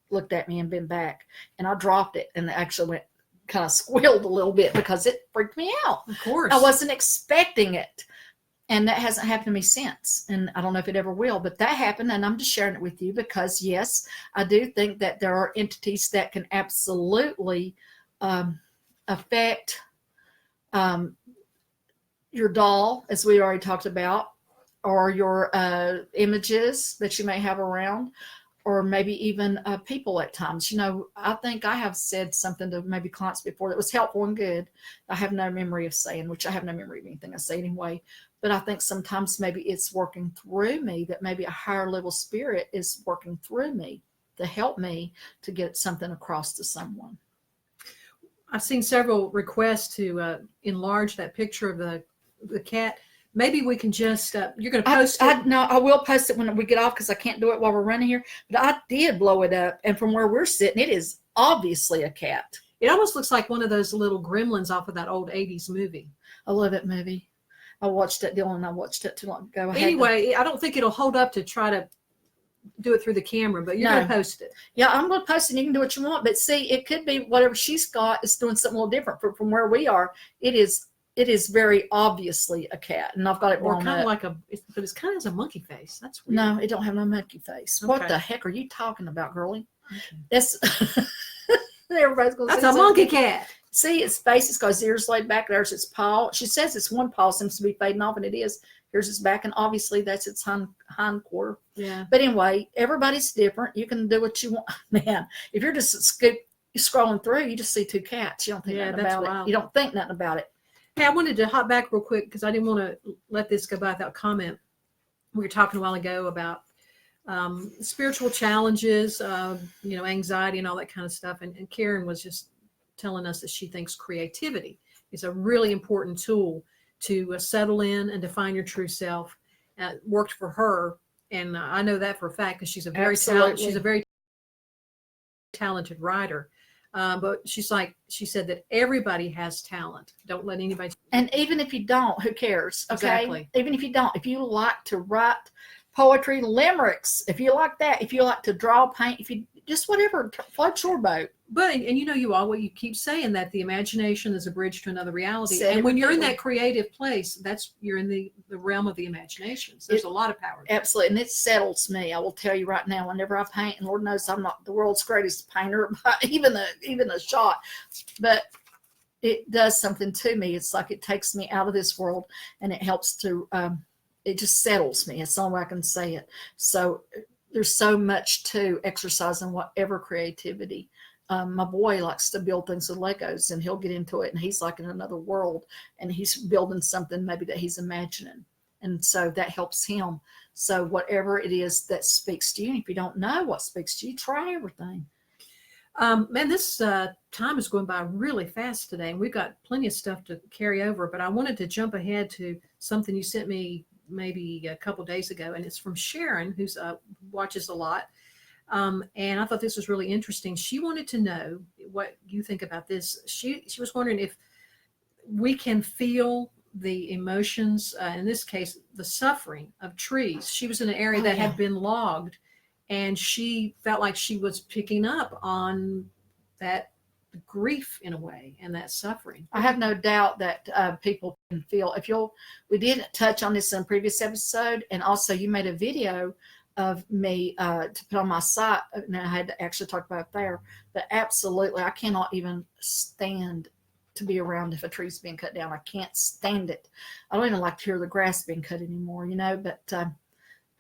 looked at me and bent back, and I dropped it, and it actually went kind of squealed a little bit because it freaked me out. Of course. I wasn't expecting it. And that hasn't happened to me since. And I don't know if it ever will, but that happened. And I'm just sharing it with you because, yes, I do think that there are entities that can absolutely affect your doll, as we already talked about, or your images that you may have around, or maybe even people at times. I think I have said something to maybe clients before that was helpful and good. I have no memory of saying, which I have no memory of anything I say anyway. But I think sometimes maybe it's working through me, that maybe a higher level spirit is working through me to help me to get something across to someone. I've seen several requests to enlarge that picture of the cat. Maybe we can just, you're going to post it. No, I will post it when we get off because I can't do it while we're running here. But I did blow it up. And from where we're sitting, it is obviously a cat. It almost looks like one of those little gremlins off of that old 80s movie. I love that movie. I watched it, Dylan. I watched it too long ago. Anyway, I don't think it'll hold up to try to do it through the camera, but you're going to post it. Yeah, I'm going to post it. You can do what you want. But see, it could be whatever she's got is doing something a little different from where we are. It is very obviously a cat, and I've got it blown kind up. of like but it's kind of has a monkey face. That's weird. No, it don't have no monkey face. Okay. What the heck are you talking about, girlie? Okay. That's everybody's going to say that's a monkey cat. See, its face has got his ears laid back. There's its paw. She says its one paw seems to be fading off, and it is. Here's its back, and obviously that's its hind quarter. Yeah. But anyway, everybody's different. You can do what you want. Man, if you're just scrolling through, you just see two cats. You don't think nothing about it. You don't think nothing about it. Hey, I wanted to hop back real quick because I didn't want to let this go by without comment. We were talking a while ago about spiritual challenges, anxiety and all that kind of stuff. And Karen was just telling us that she thinks creativity is a really important tool to settle in and define your true self. Worked for her, and I know that for a fact because she's a very talented writer. But she said that everybody has talent. Don't let anybody. And even if you don't, who cares? Okay. Exactly. Even if you don't, if you like to write poetry, limericks, if you like that, if you like to draw, paint, if you just whatever floats your boat. But and you keep saying that the imagination is a bridge to another reality. Said And it when you're in repeatedly. that creative place, you're in the realm of the imagination. So there's a lot of power there. Absolutely, and it settles me. I will tell you right now. Whenever I paint, and Lord knows I'm not the world's greatest painter, by even a shot, but it does something to me. It's like it takes me out of this world, and it helps to. It just settles me. It's the only way I can say it. So there's so much to exercising whatever creativity. My boy likes to build things with Legos, and he'll get into it, and he's like in another world, and he's building something maybe that he's imagining, and so that helps him. So whatever it is that speaks to you, if you don't know what speaks to you, try everything. Man, this time is going by really fast today, and we've got plenty of stuff to carry over. But I wanted to jump ahead to something you sent me maybe a couple days ago, and it's from Sharon, who's watches a lot. And I thought this was really interesting. She wanted to know what you think about this. She was wondering if we can feel the emotions, in this case, the suffering of trees. She was in an area that had been logged, and she felt like she was picking up on that grief in a way and that suffering. I have no doubt that people can feel. We did touch on this in a previous episode, and also you made a video of me to put on my site, and I had to actually talk about it there. But absolutely, I cannot even stand to be around if a tree's being cut down. I can't stand it. I don't even like to hear the grass being cut anymore, but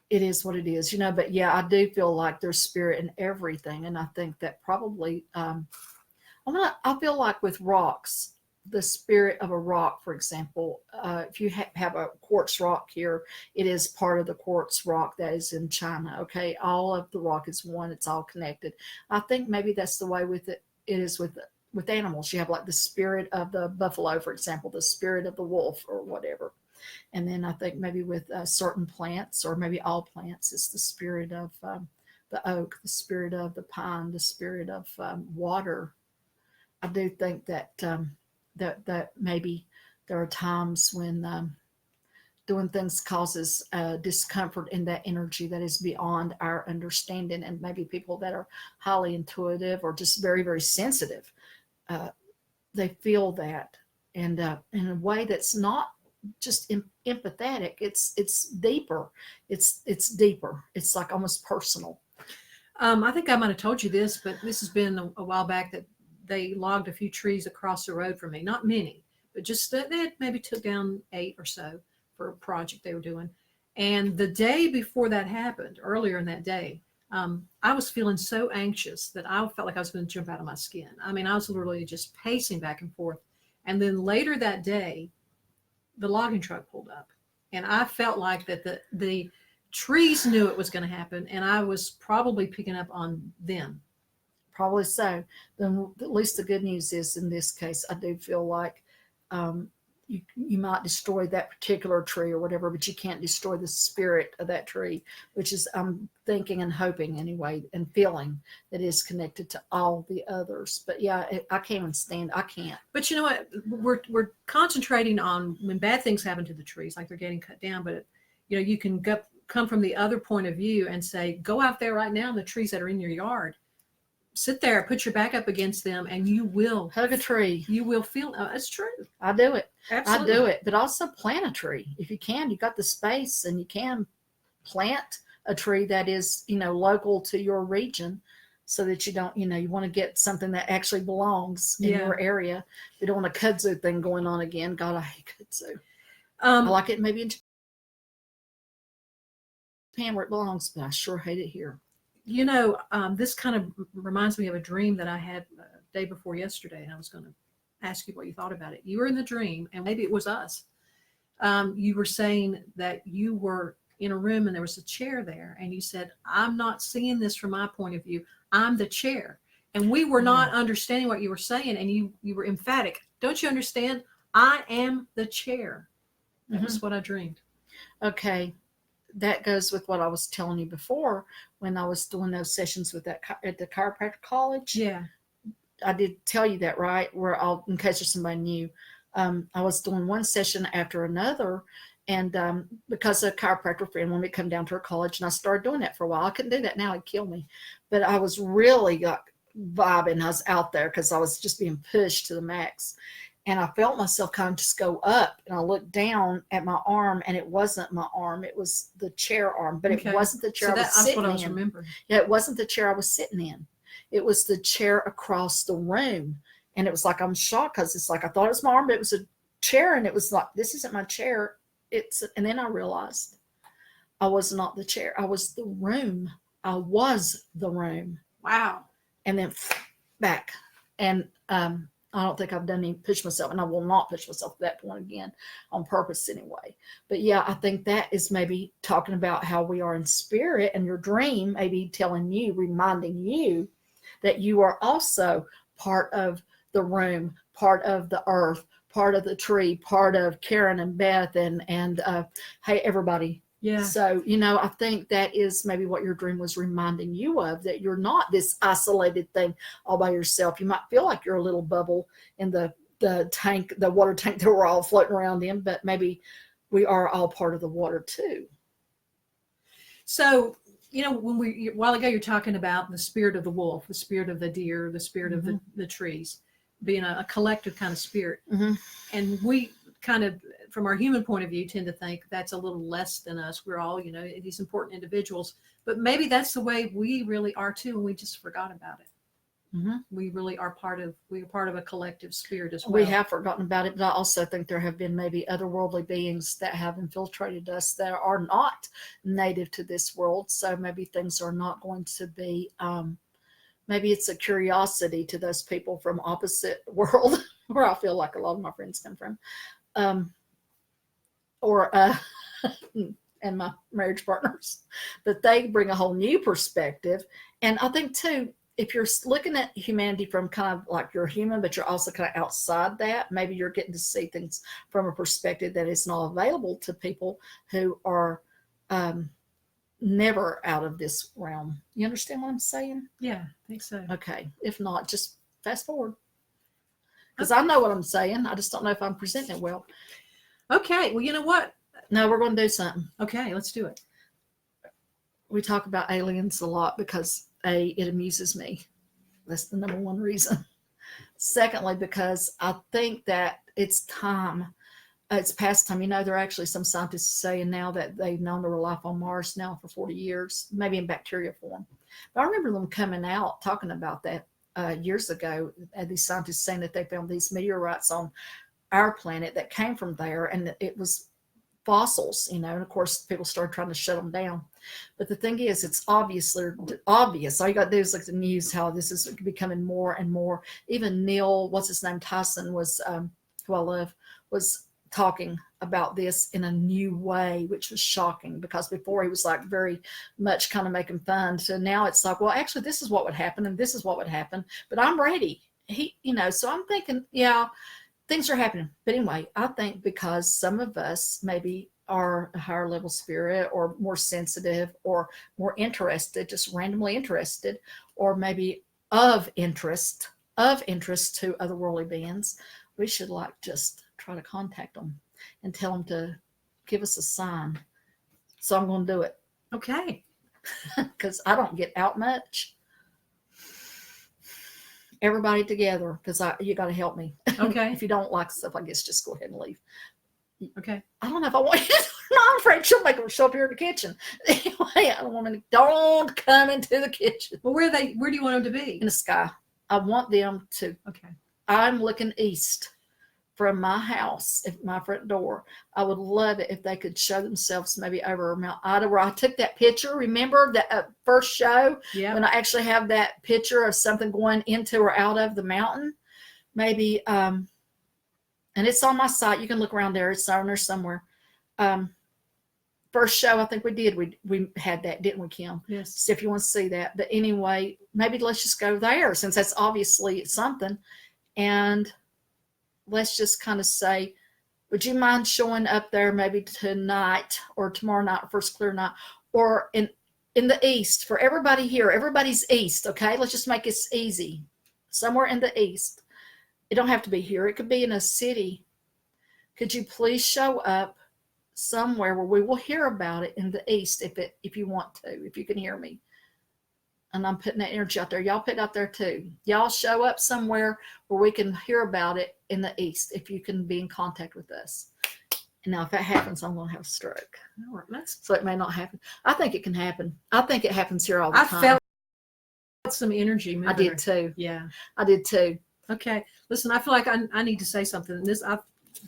it is what it is, But yeah, I do feel like there's spirit in everything, and I think that probably I feel like with rocks, the spirit of a rock, for example, if you have a quartz rock here, it is part of the quartz rock that is in China. Okay, all of the rock is one; it's all connected. I think maybe that's the way with it. It is with animals. You have like the spirit of the buffalo, for example, the spirit of the wolf, or whatever. And then I think maybe with certain plants, or maybe all plants, it's the spirit of the oak, the spirit of the pine, the spirit of water. I do think that that maybe there are times when doing things causes discomfort in that energy that is beyond our understanding, and maybe people that are highly intuitive or just very, very sensitive, they feel that, and in a way that's not just empathetic. It's deeper. It's deeper. It's like almost personal. I think I might have told you this, but this has been a while back that they logged a few trees across the road from me. Not many, but just that they had maybe took down 8 or so for a project they were doing. And the day before that happened, earlier in that day, I was feeling so anxious that I felt like I was going to jump out of my skin. I mean, I was literally just pacing back and forth. And then later that day, the logging truck pulled up, and I felt like that the trees knew it was going to happen, and I was probably picking up on them. Probably so. Then at least the good news is, in this case, I do feel like you might destroy that particular tree or whatever, but you can't destroy the spirit of that tree, which is I'm thinking and hoping anyway, and feeling that is connected to all the others. But yeah, I can't even stand. I can't. But you know what? We're concentrating on when bad things happen to the trees, like they're getting cut down. But you can come from the other point of view and say, go out there right now, the trees that are in your yard. Sit there, put your back up against them, and you will hug a tree. You will feel it's true. I do it. Absolutely. I do it. But also plant a tree if you can. You got the space, and you can plant a tree that is local to your region, so that you don't you want to get something that actually belongs in your area. You don't want a kudzu thing going on again. God, I hate kudzu. I like it maybe in Japan where it belongs, but I sure hate it here. This kind of reminds me of a dream that I had day before yesterday, and I was going to ask you what you thought about it. You were in the dream, and maybe it was us. You were saying that you were in a room and there was a chair there, and you said, I'm not seeing this from my point of view. I'm the chair. And we were not understanding what you were saying, and you were emphatic. Don't you understand? I am the chair. That was what I dreamed. Okay. That goes with what I was telling you before when I was doing those sessions with at the chiropractic college. Yeah. I did tell you that, right? In case there's somebody new, I was doing one session after another, And because a chiropractor friend wanted me to come down to her college, and I started doing that for a while. I couldn't do that now; it'd kill me. But I was really like vibing. I was out there because I was just being pushed to the max. And I felt myself kind of just go up, and I looked down at my arm, and it wasn't my arm; it was the chair arm. But it wasn't the chair I was sitting in. That's what I was remembering. Yeah, it wasn't the chair I was sitting in; it was the chair across the room. And it was like I'm shocked because it's like I thought it was my arm, but it was a chair, and it was like, this isn't my chair. And then I realized I was not the chair; I was the room. I was the room. Wow! And then back, and I don't think I've done any push myself, and I will not push myself at that point again on purpose anyway. But yeah, I think that is maybe talking about how we are in spirit, and your dream maybe telling you, reminding you that you are also part of the room, part of the earth, part of the tree, part of Karen and Beth and hey, everybody. Yeah. So, I think that is maybe what your dream was reminding you of, that you're not this isolated thing all by yourself. You might feel like you're a little bubble in the tank, the water tank that we're all floating around in, but maybe we are all part of the water too. So, when a while ago, you're talking about the spirit of the wolf, the spirit of the deer, the spirit of the trees, being a collective kind of spirit. Mm-hmm. And we kind of, from our human point of view, tend to think that's a little less than us. We're all, these important individuals, but maybe that's the way we really are too. And we just forgot about it. Mm-hmm. We really are part of a collective spirit as well. We have forgotten about it, but I also think there have been maybe otherworldly beings that have infiltrated us that are not native to this world. So maybe things are not going to be, maybe it's a curiosity to those people from opposite world where I feel like a lot of my friends come from. And my marriage partners, that they bring a whole new perspective. And I think too, if you're looking at humanity from kind of like you're human, but you're also kind of outside that, maybe you're getting to see things from a perspective that is not available to people who are never out of this realm. You understand what I'm saying? Yeah, I think so. Okay. If not, just fast forward. Because I know what I'm saying. I just don't know if I'm presenting it well. Okay. Well, you know what? No, we're going to do something. Okay, let's do it. We talk about aliens a lot because it amuses me. That's the number one reason. Secondly, because I think that it's time. It's past time. There are actually some scientists saying now that they've known there were life on Mars now for 40 years, maybe in bacteria form. But I remember them coming out talking about that years ago. These scientists saying that they found these meteorites on our planet that came from there, and it was fossils, and of course people started trying to shut them down. But the thing is, it's obvious. All you got to do is look at the news, how this is becoming more and more. Even Neil, what's his name, Tyson, was who I love, was talking about this in a new way, which was shocking, because before he was like very much kind of making fun. So now it's like, well, actually this is what would happen, and this is what would happen, but I'm ready. So I'm thinking, yeah, things are happening. But anyway, I think because some of us maybe are a higher level spirit, or more sensitive, or more interested, just randomly interested, or maybe of interest to otherworldly beings, we should just try to contact them and tell them to give us a sign. So I'm going to do it. Okay. Because I don't get out much. Everybody together, because you got to help me. Okay. If you don't like stuff, I guess just go ahead and leave. Okay. I don't know if I want you to. I'm afraid she'll make them show up here in the kitchen. Anyway, don't come into the kitchen. Well, where do you want them to be? In the sky. I want them to. Okay. I'm looking east from my house, at my front door. I would love it if they could show themselves maybe over Mount Ida, where I took that picture. Remember that first show? Yeah. When I actually have that picture of something going into or out of the mountain. Maybe, and it's on my site. You can look around there. It's on there somewhere. First show I think we did. We had that, didn't we, Kim? Yes. So if you want to see that. But anyway, maybe let's just go there, since that's obviously something. And let's just kind of say, would you mind showing up there maybe tonight or tomorrow night, first clear night, or in the east for everybody here? Everybody's east, okay? Let's just make it easy. Somewhere in the east. It don't have to be here. It could be in a city. Could you please show up somewhere where we will hear about it in the East if you want to, if you can hear me. And I'm putting that energy out there. Y'all put it out there too. Y'all show up somewhere where we can hear about it in the East if you can be in contact with us. And now, if that happens, I'm going to have a stroke. So it may not happen. I think it can happen. I think it happens here all the time. I felt some energy moving. I did too. Yeah. I did too. Okay. Listen, I feel like I need to say something. This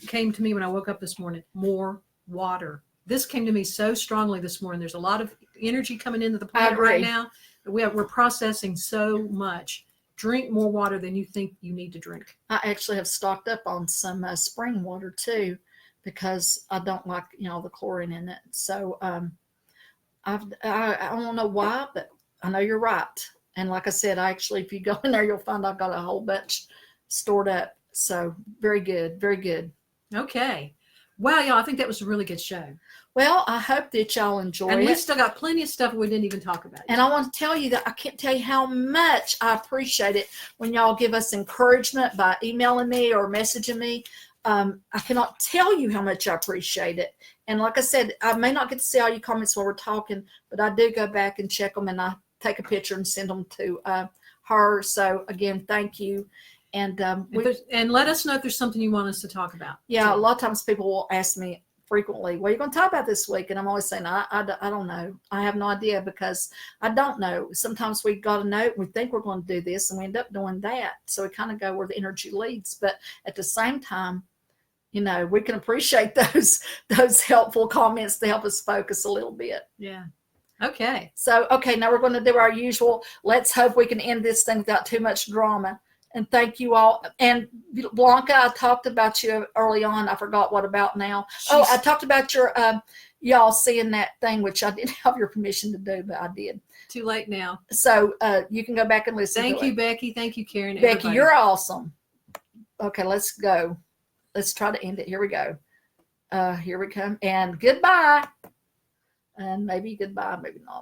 came to me when I woke up this morning. More water. This came to me so strongly this morning. There's a lot of energy coming into the planet right now. We're processing so much. Drink more water than you think you need to drink. I actually have stocked up on some spring water too, because I don't like the chlorine in it. So I don't know why, but I know you're right. And like I said, if you go in there, you'll find I've got a whole bunch stored up. So very good, very good. Okay. Wow, y'all, I think that was a really good show. Well, I hope that y'all enjoy it. And we still got plenty of stuff we didn't even talk about. And I want to tell you that I can't tell you how much I appreciate it when y'all give us encouragement by emailing me or messaging me. I cannot tell you how much I appreciate it. And like I said, I may not get to see all your comments while we're talking, but I do go back and check them, and I take a picture and send them to her. So again, thank you. And let us know if there's something you want us to talk about. Yeah, a lot of times people will ask me frequently, what are you going to talk about this week? And I'm always saying, I don't know. I have no idea, because I don't know. Sometimes we got a note, we think we're going to do this, and we end up doing that. So we kind of go where the energy leads. But at the same time, we can appreciate those helpful comments to help us focus a little bit. Yeah. Okay. So, now we're going to do our usual. Let's hope we can end this thing without too much drama. And thank you all. And Blanca, I talked about you early on. I forgot what about now. I talked about your y'all seeing that thing, which I didn't have your permission to do, but I did. Too late now. So you can go back and listen. Thank you, Becky. Thank you, Karen. Becky, everybody. You're awesome. Okay, let's go. Let's try to end it. Here we go. Here we come. And goodbye. And maybe goodbye, maybe not.